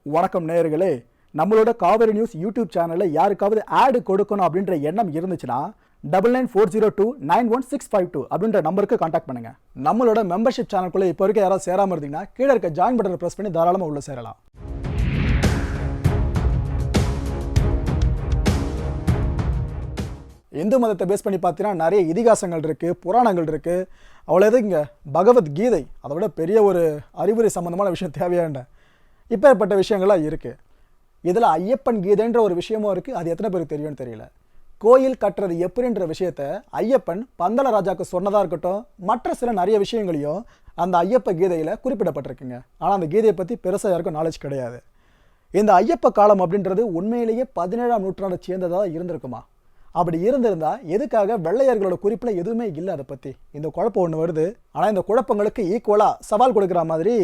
வணக்கம் நேயர்களே, நம்மளோட காவேரி நியூஸ் யூடியூப் சேனலில் யாருக்காவது ஆடு கொடுக்கணும் அப்படின்ற எண்ணம் இருந்துச்சுன்னா 9940291652 அப்படின்ற நம்பருக்கு கான்டாக்ட் பண்ணுங்க. நம்மளோட மெம்பர்ஷிப் சேனலுக்குள்ள இப்போ வரைக்கும் யாராவது சேராமல் இருந்தீங்கன்னா கீழே இருக்க ஜாயின் பட்டனை ப்ரெஸ் பண்ணி தாராளமாக உள்ள சேரலாம். இந்து மதத்தை பேஸ் பண்ணி பார்த்தீங்கன்னா நிறைய இதிகாசங்கள் இருக்குது, புராணங்கள் இருக்குது. அவ்வளோ எதுங்க பகவத்கீதை, அதை விட பெரிய ஒரு அறிவுரை சம்மந்தமான விஷயம் தேவையான இப்பேற்பட்ட விஷயங்கள்லாம் இருக்குது. இதில் ஐயப்பன் கீதைன்ற ஒரு விஷயமும் இருக்குது. அது எத்தனை பேருக்கு தெரியும்னு தெரியல. கோயில் கட்டுறது எப்படின்ற விஷயத்த ஐயப்பன் பந்தள ராஜாவுக்கு சொன்னதாக இருக்கட்டும், மற்ற சில நிறைய விஷயங்களையும் அந்த ஐயப்ப கீதையில் குறிப்பிடப்பட்டிருக்குங்க. ஆனால் அந்த கீதையை பற்றி பெருசாக யாருக்கும் நாலேஜ் கிடையாது. இந்த ஐயப்ப காலம் அப்படின்றது உண்மையிலேயே 17ஆம் நூற்றாண்டை சேர்ந்ததாக இருந்திருக்குமா? அப்படி இருந்திருந்தால் எதுக்காக வெள்ளையர்களோட குறிப்பில் எதுவுமே இல்லை? அதை பற்றி இந்த குழப்பம் ஒன்று வருது. ஆனால் இந்த குழப்பங்களுக்கு ஈக்குவலாக சவால் கொடுக்குற மாதிரி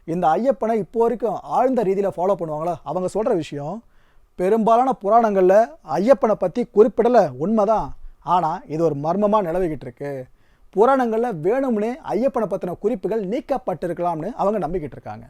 இந்த ஐயப்பனை இப்போ வரைக்கும் ஆழ்ந்த ரீதியில் ஃபாலோ பண்ணுவாங்களா? அவங்க சொல்கிற விஷயம் பெரும்பாலான புராணங்களில் ஐயப்பனை பற்றி குறிப்பிடலை, உண்மைதான். ஆனால் இது ஒரு மர்மமாக நிலவிக்கிட்டு இருக்கு. புராணங்களில் வேணும்னே ஐயப்பனை பற்றின குறிப்புகள் நீக்கப்பட்டிருக்கலாம்னு அவங்க நம்பிக்கிட்டு இருக்காங்க.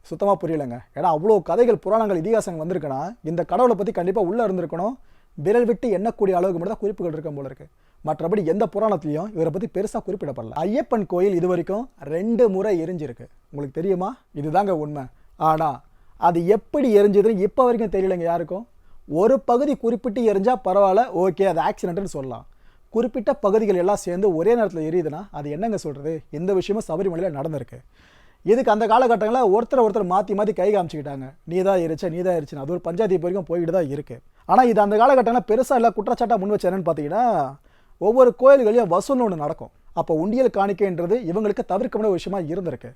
சுத்தமாக புரியலைங்க. ஏன்னா அவ்வளோ கதைகள், புராணங்கள், இதிகாசங்கள் வந்திருக்குன்னா இந்த கடவுளை பற்றி கண்டிப்பாக உள்ளே இருந்திருக்கணும். விரல் விட்டு எண்ணக்கூடிய அளவுக்கு மட்டும் தான் குறிப்புகள் இருக்கும் போல இருக்குது. மற்றபடி எந்த புராணத்துலையும் இவரை பற்றி பெருசாக குறிப்பிடப்படல. ஐயப்பன் கோயில் இது வரைக்கும் 2 முறை எரிஞ்சிருக்கு. உங்களுக்கு தெரியுமா? இதுதாங்க உண்மை. ஆனால் அது எப்படி எரிஞ்சதுன்னு இப்போ வரைக்கும் தெரியலைங்க யாருக்கும். ஒரு பகுதி குறிப்பிட்டு எரிஞ்சால் பரவாயில்ல, ஓகே, அது ஆக்சிடென்ட்னு சொல்லலாம். குறிப்பிட்ட பகுதிகள் எல்லாம் சேர்ந்து ஒரே நேரத்தில் எரியுதுன்னா அது என்னங்க சொல்கிறது? இந்த விஷயமும் சபரிமலையில் நடந்திருக்கு. இதுக்கு அந்த காலகட்டங்களில் ஒருத்தர் மாற்றி கை காமிச்சிக்கிட்டாங்க. நீ தான் எரிச்சுன்னு. அது ஒரு பஞ்சாயத்து வரைக்கும் போய்கிட்டு தான் இருக்குது. ஆனால் இது அந்த காலகட்டங்களில் பெருசாக இல்லை குற்றச்சாட்டாக முன் வச்சு என்னன்னு பார்த்தீங்கன்னா, ஒவ்வொரு கோயில்களையும் வசூல்னு ஒன்று நடக்கும். அப்போ உண்டியல் காணிக்கைன்றது இவங்களுக்கு தவிர்க்க முடியாத விஷயமா இருந்திருக்கு.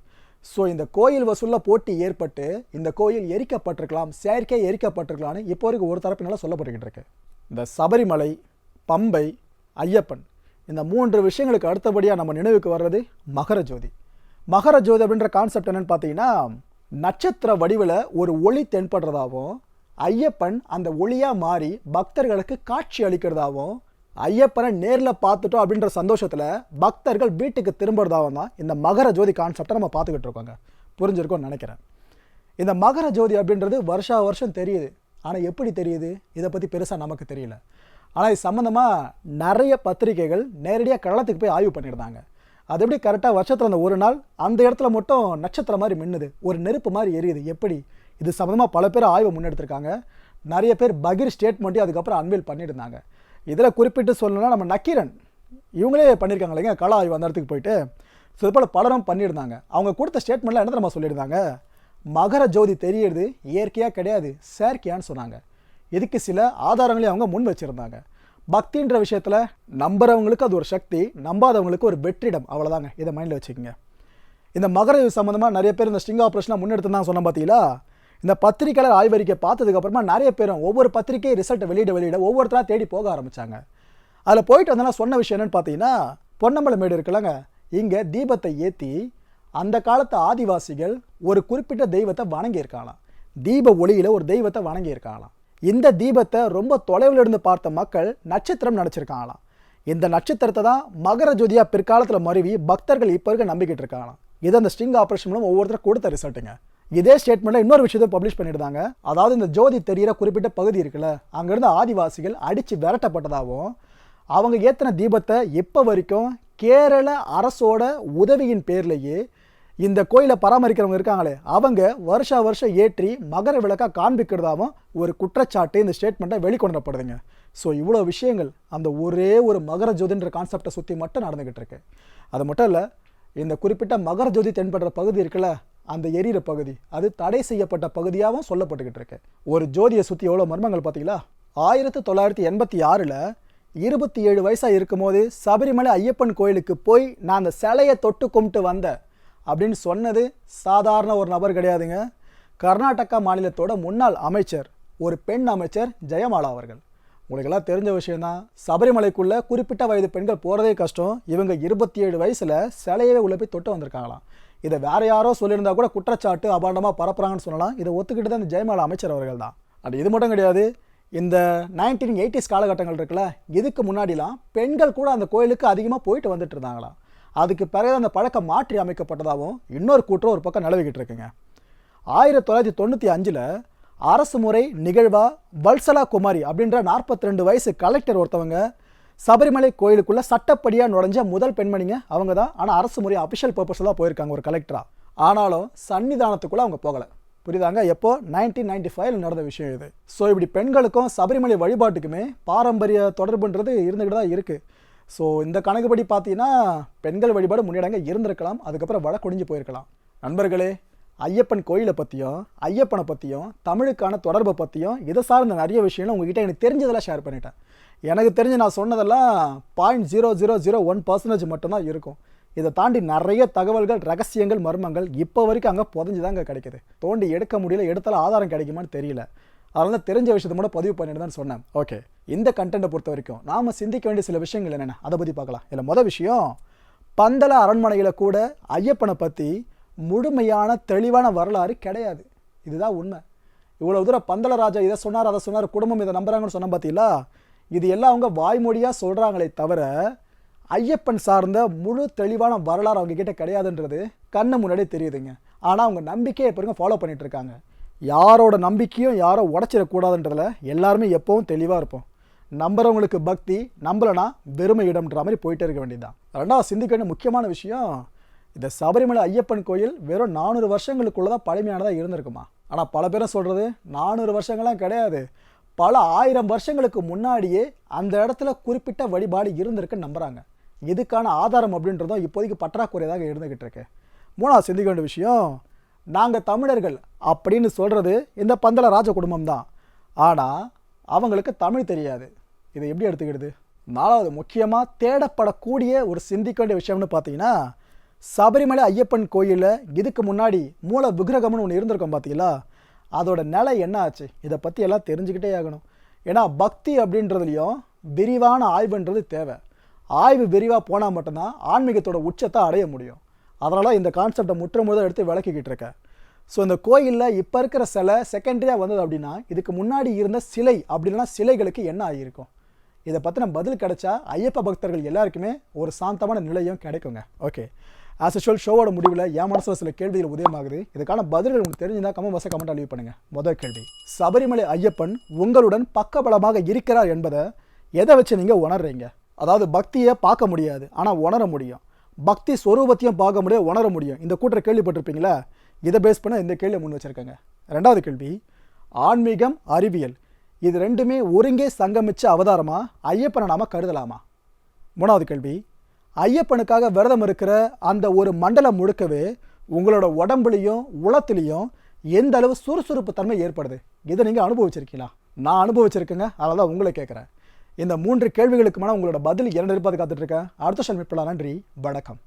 ஸோ இந்த கோயில் வசூலில் போட்டி ஏற்பட்டு இந்த கோயில் எரிக்கப்பட்டிருக்கலாம், செயற்கை எரிக்கப்பட்டிருக்கலாம்னு இப்போ வரைக்கும் ஒரு தரப்பினால சொல்லப்பட்டுக்கிட்டு இருக்கு. இந்த சபரிமலை, பம்பை, ஐயப்பன், இந்த 3 விஷயங்களுக்கு அடுத்தபடியாக நம்ம நினைவுக்கு வர்றது மகர ஜோதி. மகர ஜோதி அப்படின்ற கான்செப்ட் என்னன்னு பார்த்தீங்கன்னா, நட்சத்திர வடிவில் ஒரு ஒளி தென்படுறதாகவும் ஐயப்பன் அந்த ஒளியாக மாறி பக்தர்களுக்கு காட்சி அளிக்கிறதாகவும், ஐயப்பனை நேரில் பார்த்துட்டோம் அப்படின்ற சந்தோஷத்தில் பக்தர்கள் வீட்டுக்கு திரும்புறதாகவும் தான் இந்த மகர ஜோதி கான்செப்டை நம்ம பார்த்துக்கிட்டு இருக்கோங்க. புரிஞ்சிருக்கோன்னு நினைக்கிறேன். இந்த மகர ஜோதி அப்படின்றது வருஷம் தெரியுது. ஆனால் எப்படி தெரியுது? இதை பற்றி பெருசாக நமக்கு தெரியல. ஆனால் இது சம்மந்தமாக நிறைய பத்திரிகைகள் நேரடியாக களத்துக்கு போய் ஆய்வு பண்ணியிருந்தாங்க. அது எப்படி கரெக்டாக வருஷத்தில் அந்த ஒரு நாள் அந்த இடத்துல மட்டும் நட்சத்திரம் மாதிரி மின்னுது, ஒரு நெருப்பு மாதிரி எரியுது, எப்படி? இது சம்மந்தமாக பல பேர் ஆய்வு முன்னெடுத்திருக்காங்க. நிறைய பேர் பகீர் ஸ்டேட்மெண்ட்டையும் அதுக்கப்புறம் அன்வீல் பண்ணியிருந்தாங்க. இதில் குறிப்பிட்டு சொல்லணும்னா நம்ம நக்கீரன் இவங்களே பண்ணியிருக்காங்க இல்லைங்க, கள ஆய்வு அந்த இடத்துக்கு போயிட்டு. ஸோ இது போல் பலரும் பண்ணியிருந்தாங்க. அவங்க கொடுத்த ஸ்டேட்மெண்ட்டில் என்ன நம்ம சொல்லியிருந்தாங்க, மகர ஜோதி தெரியுது இயற்கையாக கிடையாது, செயற்கையான்னு சொன்னாங்க. இதுக்கு சில ஆதாரங்களையும் அவங்க முன் வச்சுருந்தாங்க. பக்தின்ற விஷயத்தில் நம்புறவங்களுக்கு அது ஒரு சக்தி, நம்பாதவங்களுக்கு ஒரு வெற்றிடம், அவ்வளோதாங்க. இதை மைண்டில் வச்சுக்கோங்க. இந்த மகர சம்மந்தமாக நிறைய பேர் இந்த ஸ்டிங் ஆப்ரேஷனாக முன்னெடுத்துருந்தாங்க சொன்ன பார்த்தீங்களா. இந்த பத்திரிக்கையாளர் ஆய்வறிக்கை பார்த்ததுக்கப்புறமா நிறைய பேரும் ஒவ்வொரு பத்திரிகை ரிசல்ட்டை வெளியிட ஒவ்வொருத்தராக தேடி போக ஆரம்பித்தாங்க. அதில் போயிட்டு வந்தோன்னா சொன்ன விஷயம் என்னென்னு பார்த்தீங்கன்னா, பொன்னம்பல மேடு இருக்குல்லங்க, இங்கே தீபத்தை ஏற்றி அந்த காலத்து ஆதிவாசிகள் ஒரு குறிப்பிட்ட தெய்வத்தை வணங்கியிருக்காங்களாம். தீப ஒளியில் ஒரு தெய்வத்தை வணங்கியிருக்காங்களாம். இந்த தீபத்தை ரொம்ப தொலைவில் இருந்து பார்த்த மக்கள் நட்சத்திரம் நினச்சிருக்காங்களாம். இந்த நட்சத்திரத்தை தான் மகர ஜோதியாக பிற்காலத்தில் மருவி பக்தர்கள் இப்போ இருக்க நம்பிக்கிட்டு இருக்காங்களாம். இது அந்த ஸ்டிங் ஆப்ரேஷன் மூலம் ஒவ்வொருத்தரும் கொடுத்த ரிசல்ட்டுங்க. இதே ஸ்டேட்மெண்ட்டில் இன்னொரு விஷயத்தை பப்ளிஷ் பண்ணியிருந்தாங்க. அதாவது இந்த ஜோதி தெரிகிற குறிப்பிட்ட பகுதி இருக்குல்ல, அங்கேருந்து ஆதிவாசிகள் அடித்து விரட்டப்பட்டதாகவும், அவங்க ஏற்றின தீபத்தை இப்போ வரைக்கும் கேரள அரசோட உதவியின் பேர்லேயே இந்த கோயிலை பராமரிக்கிறவங்க இருக்காங்களே அவங்க வருஷம் ஏற்றி மகர விளக்காக காண்பிக்கிறதாகவும் ஒரு குற்றச்சாட்டு இந்த ஸ்டேட்மெண்ட்டை வெளிக்கொணரப்படுதுங்க. ஸோ இவ்வளோ விஷயங்கள் அந்த ஒரே ஒரு மகர ஜோதின்ற கான்செப்டை சுற்றி மட்டும் நடந்துக்கிட்டு இருக்கு. அது மட்டும் இல்லை, இந்த குறிப்பிட்ட மகர ஜோதி தென்படுற பகுதி இருக்குல்ல, அந்த எரியிற பகுதி அது தடை செய்யப்பட்ட பகுதியாகவும் சொல்லப்பட்டுக்கிட்டு இருக்கு. ஒரு ஜோதியை சுற்றி எவ்வளோ மர்மங்கள் பார்த்தீங்களா. 1986 27 வயசாக இருக்கும் போது சபரிமலை ஐயப்பன் கோயிலுக்கு போய் நான் அந்த சிலையை தொட்டு கும்பிட்டு வந்தேன் அப்படின்னு சொன்னது சாதாரண ஒரு நபர் கிடையாதுங்க. கர்நாடகா மாநிலத்தோட முன்னாள் அமைச்சர், ஒரு பெண் அமைச்சர் ஜெயமாலா அவர்கள். உங்களுக்கெல்லாம் தெரிஞ்ச விஷயந்தான். சபரிமலைக்குள்ளே குறிப்பிட்ட வயது பெண்கள் போகிறதே கஷ்டம். இவங்க 27 வயசில் சிலையவே உள்ளே போய் தொட்டு வந்திருக்காங்களாம். இதை வேற யாரோ சொல்லியிருந்தா கூட குற்றச்சாட்டு அபாண்டமாக பரப்புறாங்கன்னு சொல்லலாம். இதை ஒத்துக்கிட்டு தான் இந்த ஜெயமாலா அமைச்சர் அவர்கள் தான். அது இது மட்டும் கிடையாது. இந்த 1980s காலகட்டங்கள் இருக்குல்ல, இதுக்கு முன்னாடிலாம் பெண்கள் கூட அந்த கோயிலுக்கு அதிகமாக போயிட்டு வந்துட்டு இருந்தாங்களாம். அதுக்கு பிறகு அந்த பழக்கம் மாற்றி அமைக்கப்பட்டதாகவும் இன்னொரு கூற்றம் ஒரு பக்கம் நிலவிக்கிட்டு இருக்குங்க. 1995 அரசு முறை நிகழ்வா வல்சலா குமாரி அப்படின்ற 42 வயசு கலெக்டர் ஒருத்தவங்க சபரிமலை கோயிலுக்குள்ள சட்டப்படியாக நுழைஞ்ச முதல் பெண்மணிங்க அவங்க தான். ஆனால் அரசு முறை அஃபிஷியல் பர்பஸில் தான் போயிருக்காங்க ஒரு கலெக்டரா. ஆனாலும் சன்னிதானத்துக்குள்ளே அவங்க போகலை. புரியுதாங்க? எப்போ 1995 நடந்த விஷயம் இது. ஸோ இப்படி பெண்களுக்கும் சபரிமலை வழிபாட்டுக்குமே பாரம்பரிய தொடர்புன்றது இருந்துக்கிட்டு தான் இருக்குது. ஸோ இந்த கணக்குப்படி பார்த்தீங்கன்னா பெண்கள் வழிபாடு முன்னேடங்க இருந்திருக்கலாம், அதுக்கப்புறம் வழக்கொடிஞ்சு போயிருக்கலாம். நண்பர்களே, ஐயப்பன் கோயிலை பற்றியும் ஐயப்பனை பற்றியும் தமிழுக்கான தொடர்பை பற்றியும் இதை சார்ந்த நிறைய விஷயங்கள் உங்ககிட்ட எனக்கு தெரிஞ்சதெல்லாம் ஷேர் பண்ணிட்டேன். எனக்கு தெரிஞ்சு நான் சொன்னதெல்லாம் 0.0001% மட்டும்தான் இருக்கும். இதை தாண்டி நிறைய தகவல்கள், ரகசியங்கள், மர்மங்கள் இப்போ வரைக்கும் அங்கே புதஞ்சு தாங்க கிடைக்குது. தோண்டி எடுக்க முடியல, எடுத்தாலும் ஆதாரம் கிடைக்குமான்னு தெரியல. அதனால தெரிஞ்ச விஷயத்தை மட்டும் பதிவு பண்ணிட்டு தான் சொன்னேன். ஓகே, இந்த கண்டென்ட்டை பொறுத்த வரைக்கும் நாம் சிந்திக்க வேண்டிய சில விஷயங்கள் என்னென்ன அதை பற்றி பார்க்கலாம். இதில் மொதல் விஷயம், பந்தல அரண்மனையில் கூட ஐயப்பனை பற்றி முழுமையான தெளிவான வரலாறு கிடையாது. இதுதான் உண்மை. இவ்வளோ தூரம் பந்தல ராஜா இதை சொன்னார், அதை சொன்னார், குடும்பம் இதை நம்புறாங்கன்னு சொன்ன பார்த்தீங்களா? இது எல்லாம் அவங்க வாய்மொழியாக சொல்கிறாங்களே தவிர ஐயப்பன் சார்ந்த முழு தெளிவான வரலாறு அவங்க கிட்ட கிடையாதுன்றது கண்ணு முன்னாடியே தெரியுதுங்க. ஆனால் அவங்க நம்பிக்கையை எப்போங்க ஃபாலோ பண்ணிட்டு இருக்காங்க. யாரோட நம்பிக்கையும் யாரோ உடச்சிடக்கூடாதுன்றதுல எல்லாருமே எப்பவும் தெளிவாக இருப்போம். நம்புறவங்களுக்கு பக்தி, நம்பலைனா வெறுமை இடம்ன்ற மாதிரி போயிட்டே இருக்க வேண்டியதுதான். ரெண்டாவது சிந்திக்க வேண்டிய முக்கியமான விஷயம், இந்த சபரிமலை ஐயப்பன் கோயில் வெறும் 400 வருஷங்களுக்குள்ள தான் பழமையானதாக இருந்திருக்குமா? ஆனால் பல பேரும் சொல்கிறது 400 வருஷங்கள்லாம் கிடையாது, பல 1000 வருஷங்களுக்கு முன்னாடியே அந்த இடத்துல குறிப்பிட்ட வழிபாடு இருந்திருக்குன்னு நம்புகிறாங்க. இதுக்கான ஆதாரம் அப்படின்றதும் இப்போதைக்கு பற்றாக்குறையாக இருந்துக்கிட்டு இருக்கு. மூணாவது சிந்திக்க வேண்டிய விஷயம், நாங்கள் தமிழர்கள் அப்படின்னு சொல்கிறது இந்த பந்தல ராஜ குடும்பம் தான். ஆனால் அவங்களுக்கு தமிழ் தெரியாது. இதை எப்படி எடுத்துக்கிடுது? நாலாவது முக்கியமாக தேடப்படக்கூடிய ஒரு சிந்திக்க வேண்டிய விஷயம்னு பார்த்தீங்கன்னா, சபரிமலை ஐயப்பன் கோயிலில் இதுக்கு முன்னாடி மூல விக்கிரகம்னு ஒன்று இருந்திருக்கோம் பார்த்தீங்களா? அதோட நிலை என்ன ஆச்சு? இதை பற்றி எல்லாம் தெரிஞ்சுக்கிட்டே ஆகணும். ஏன்னா பக்தி அப்படின்றதுலையும் விரிவான ஆய்வுன்றது தேவை. ஆய்வு விரிவாக போனால் மட்டும்தான் ஆன்மீகத்தோட உச்சத்தை அடைய முடியும். அதனால இந்த கான்செப்டை முற்றுமுழுதாக எடுத்து விளக்கிக்கிட்டு இருக்கேன். ஸோ இந்த கோயிலில் இப்போ இருக்கிற சிலை செகண்டரியாக வந்தது அப்படின்னா இதுக்கு முன்னாடி இருந்த சிலை அப்படின்னா சிலைகளுக்கு என்ன ஆகியிருக்கும்? இதை பற்றின பதில் கிடைச்சா ஐயப்ப பக்தர்கள் எல்லாருக்குமே ஒரு சாந்தமான நிலையும் கிடைக்குங்க. ஓகே, ஆஸ் யூஷுவல் ஷோவோட முடிவில் என் மனசில் சில கேள்விகள் உதயமாகுது. இதுக்கான பதில்கள் உங்களுக்கு தெரிஞ்சுன்னா கமெண்ட் லீவ் பண்ணுங்கள். முதல் கேள்வி, சபரிமலை ஐயப்பன் உங்களுடன் பக்கபலமாக இருக்கிறார் என்பதை எதை வச்சு நீங்கள் உணர்றீங்க? அதாவது பக்தியை பார்க்க முடியாது, ஆனால் உணர முடியும். பக்தி ஸ்வரூபத்தையும் பார்க்க முடியும், உணர முடியும். இந்த கூட்டரை கேள்விப்பட்டிருப்பீங்களா? இதை பேஸ் பண்ண இந்த கேள்வியை முன் வச்சுருக்கேங்க. ரெண்டாவது கேள்வி, ஆன்மீகம், அறிவியல் இது ரெண்டுமே ஒருங்கே சங்கமிச்ச அவதாரமாக ஐயப்பனை நாம் கருதலாமா? மூணாவது கேள்வி, ஐயப்பனுக்காக விரதம் இருக்கிற அந்த ஒரு மண்டலம் முழுக்கவே உங்களோட உடம்புலையும் உளத்துலையும் எந்த அளவு சுறுசுறுப்பு தன்மை ஏற்படுது? இதை நீங்கள் அனுபவிச்சிருக்கீங்களா? நான் அனுபவிச்சிருக்கேங்க, அதனால தான் உங்களை கேட்குறேன். இந்த 3 கேள்விகளுக்கு மேலே உங்களோட பதில் என்ன எதிர்பார்த்து காத்துட்ருக்கேன். அடுத்த ஷன் மீட் பண்ணலாம். நன்றி, வணக்கம்.